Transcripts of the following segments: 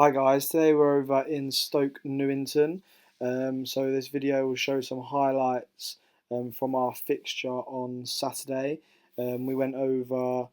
Hi guys, today we're over in Stoke Newington. So this video will show some highlights from our fixture on Saturday. We went over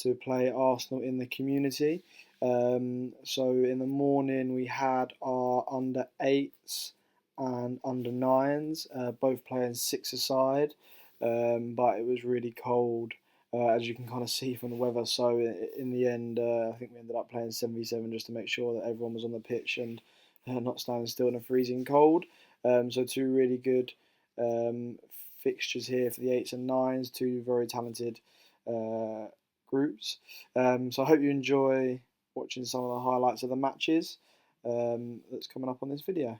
to play Arsenal in the community. So in the morning we had our under 8s and under 9s, both playing 6-a-side, but it was really cold. As you can kind of see from the weather. So in the end, I think we ended up playing 7v7 just to make sure that everyone was on the pitch and not standing still in a freezing cold. So two really good fixtures here for the 8s and 9s, two very talented groups. So I hope you enjoy watching some of the highlights of the matches that's coming up on this video.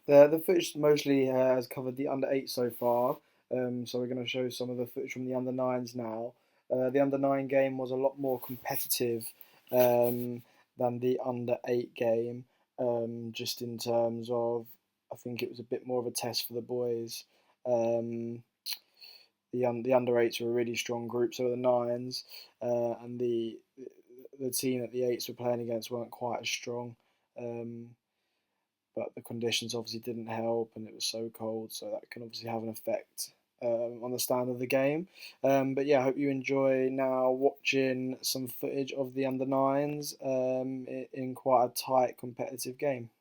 The footage mostly has covered the under 8 so far, so we're going to show some of the footage from the under 9s now. The under 9 game was a lot more competitive than the under 8 game, just in terms of, I think it was a bit more of a test for the boys. The under 8s were a really strong group, so were the 9s, and the team that the 8s were playing against weren't quite as strong. But the conditions obviously didn't help, and it was so cold, so that can obviously have an effect on the stand of the game. But yeah, I hope you enjoy now watching some footage of the under 9s in quite a tight competitive game.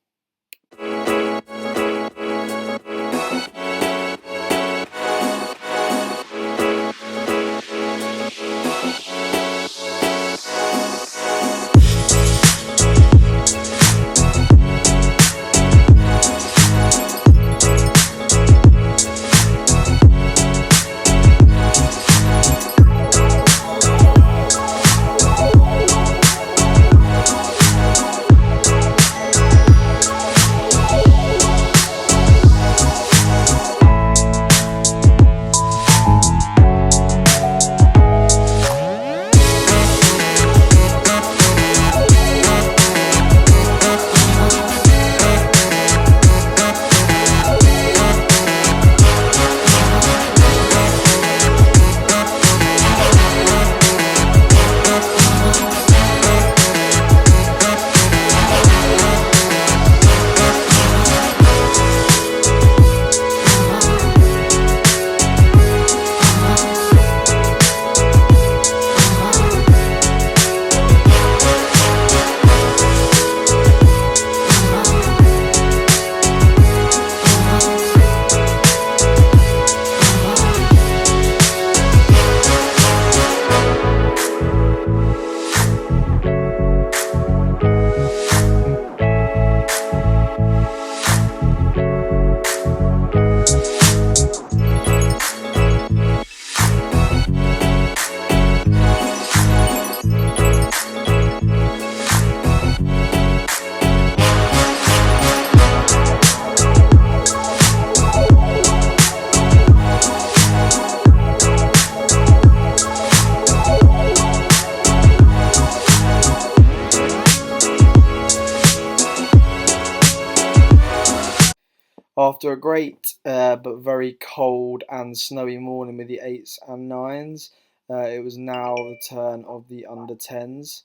After a great but very cold and snowy morning with the 8s and 9s, it was now the turn of the under 10s.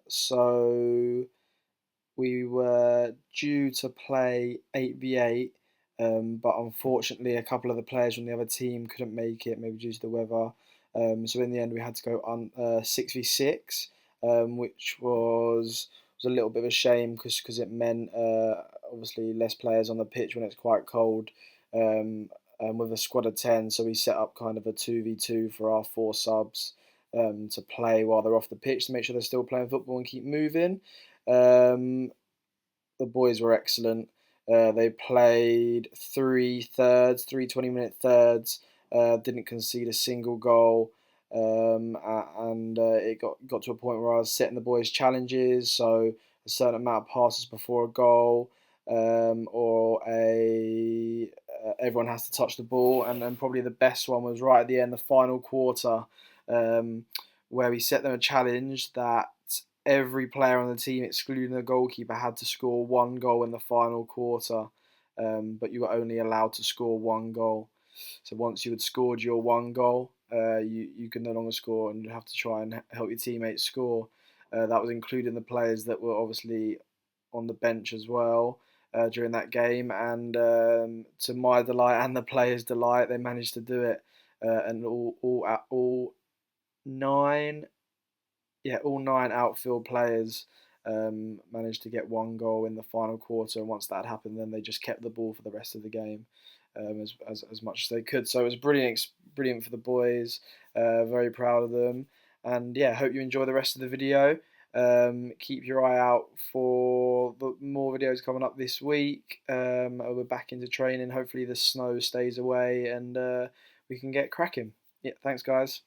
So we were due to play 8v8, but unfortunately a couple of the players from the other team couldn't make it, maybe due to the weather. So in the end we had to go on 6v6, which was a little bit of a shame because it meant obviously less players on the pitch when it's quite cold. With a squad of 10, so we set up kind of a 2v2 for our 4 subs to play while they're off the pitch to make sure they're still playing football and keep moving. The boys were excellent. They played 3 20-minute thirds, didn't concede a single goal, and it got to a point where I was setting the boys challenges, so a certain amount of passes before a goal, or everyone has to touch the ball, and then probably the best one was right at the end, the final quarter, where we set them a challenge that every player on the team, excluding the goalkeeper, had to score 1 goal in the final quarter, but you were only allowed to score 1 goal. So once you had scored your 1 goal, you could no longer score, and you have to try and help your teammates score. That was including the players that were obviously on the bench as well during that game, and to my delight and the players' delight, they managed to do it, and all 9 outfield players managed to get 1 goal in the final quarter, and once that happened, then they just kept the ball for the rest of the game, as much as they could. So it was brilliant for the boys. Very proud of them, and yeah, hope you enjoy the rest of the video. Keep your eye out for the more videos coming up this week. We're back into training. Hopefully the snow stays away and we can get cracking. Yeah, thanks guys.